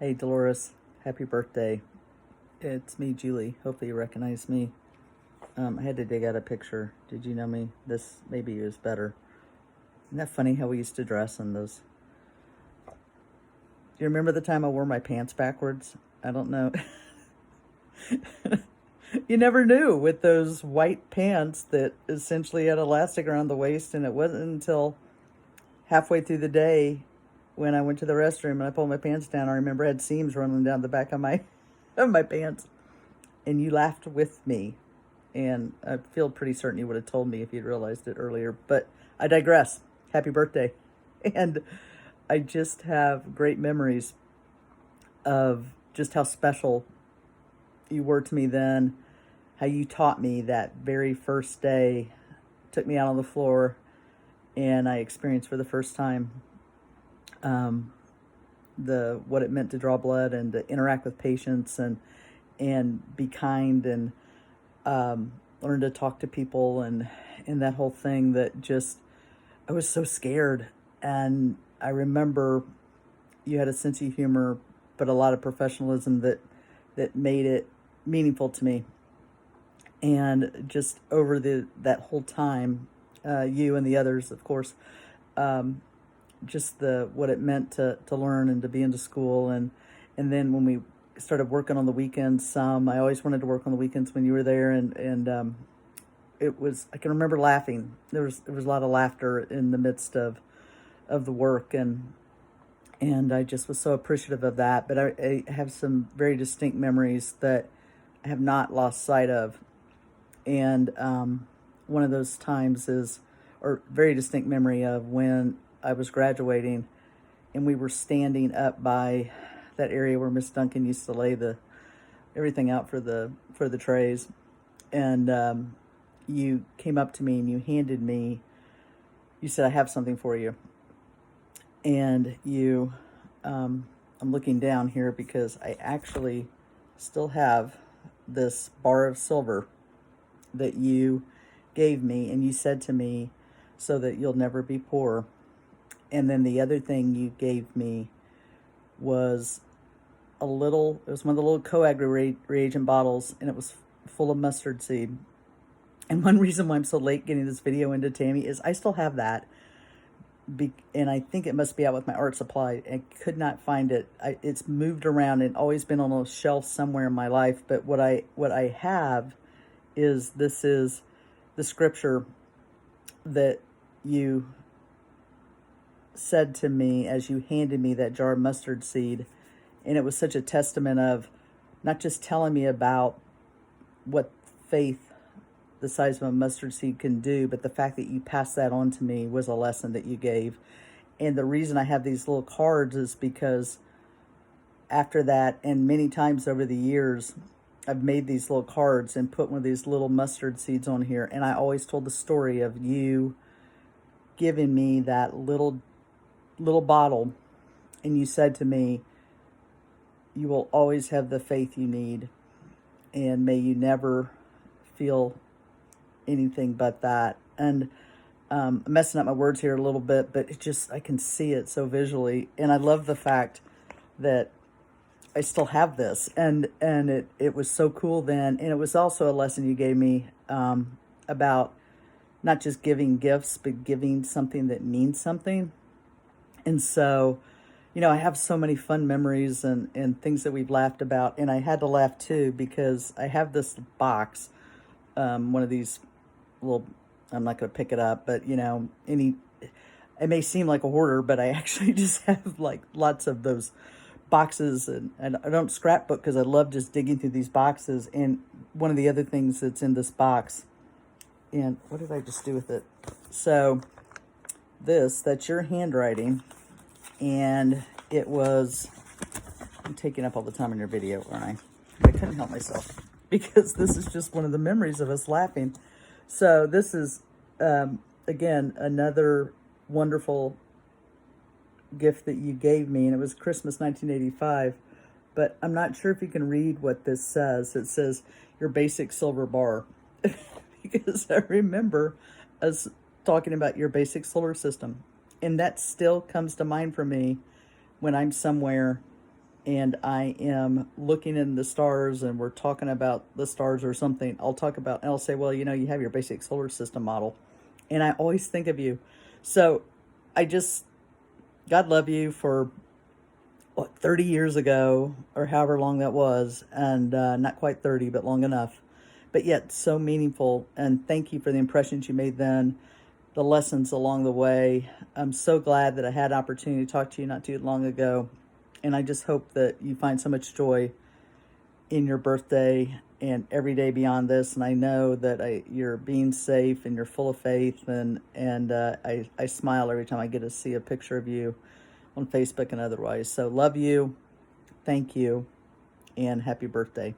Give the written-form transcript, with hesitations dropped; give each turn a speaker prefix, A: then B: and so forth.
A: Hey Dolores, happy birthday. It's me, Julie. Hopefully you recognize me. I had to dig out a picture. Did you know me? This maybe is better. Isn't that funny how we used to dress in those? Do you remember the time I wore my pants backwards? I don't know. You never knew with those white pants that essentially had elastic around the waist, and it wasn't until halfway through the day when I went to the restroom and I pulled my pants down. I remember I had seams running down the back of my of my pants, and you laughed with me. And I feel pretty certain you would have told me if you'd realized it earlier. But I digress. Happy birthday. And I just have great memories of just how special you were to me then, how you taught me that very first day, took me out on the floor, and I experienced for the first time the what it meant to draw blood and to interact with patients and be kind and learn to talk to people and that whole thing that just, I was so scared. And I remember you had a sense of humor, but a lot of professionalism that made it meaningful to me. And just over that whole time, you and the others, of course, just what it meant to learn and to be into school. And then when we started working on the weekends, I always wanted to work on the weekends when you were there. And it was, I can remember laughing. There was a lot of laughter in the midst of the work. And I just was so appreciative of that. But I have some very distinct memories that I have not lost sight of. And one of those times or very distinct memory of when I was graduating and we were standing up by that area where Miss Duncan used to lay everything out for the trays. And you came up to me and you said, "I have something for you." And I'm looking down here because I actually still have this bar of silver that you gave me, and you said to me, "So that you'll never be poor." And then the other thing you gave me was it was one of the little coag reagent bottles, and it was full of mustard seed. And one reason why I'm so late getting this video into Tammy is I still have that. And I think it must be out with my art supply. I could not find it. It's moved around and always been on a shelf somewhere in my life. But what I have is the scripture that you said to me as you handed me that jar of mustard seed. And it was such a testament of not just telling me about what faith the size of a mustard seed can do, but the fact that you passed that on to me was a lesson that you gave. And the reason I have these little cards is because after that, and many times over the years, I've made these little cards and put one of these little mustard seeds on here. And I always told the story of you giving me that little bottle. And you said to me, "You will always have the faith you need. And may you never feel anything but that." And I'm messing up my words here a little bit, but I can see it so visually. And I love the fact that I still have this, and it was so cool then. And it was also a lesson you gave me about not just giving gifts, but giving something that means something. And so, I have so many fun memories and things that we've laughed about. And I had to laugh too, because I have this box, one of these little, I'm not going to pick it up, but it may seem like a hoarder, but I actually just have like lots of those boxes, and I don't scrapbook because I love just digging through these boxes. And one of the other things that's in this box, and what did I just do with it? So that's your handwriting, and it was, I'm taking up all the time in your video, aren't I? I couldn't help myself because this is just one of the memories of us laughing. So this is, again, another wonderful gift that you gave me, and it was Christmas 1985, but I'm not sure if you can read what this says. It says, "Your basic silver bar," because I remember us talking about your basic solar system, and that still comes to mind for me when I'm somewhere and I am looking in the stars and we're talking about the stars or something, I'll talk about, and I'll say, well, you have your basic solar system model. And I always think of you. So I just, God love you for what, 30 years ago or however long that was. And not quite 30, but long enough. But yet so meaningful. And thank you for the impressions you made then, the lessons along the way. I'm so glad that I had opportunity to talk to you not too long ago. And I just hope that you find so much joy in your birthday and every day beyond this. And I know that you're being safe and you're full of faith. And I smile every time I get to see a picture of you on Facebook and otherwise. So love you. Thank you. And happy birthday.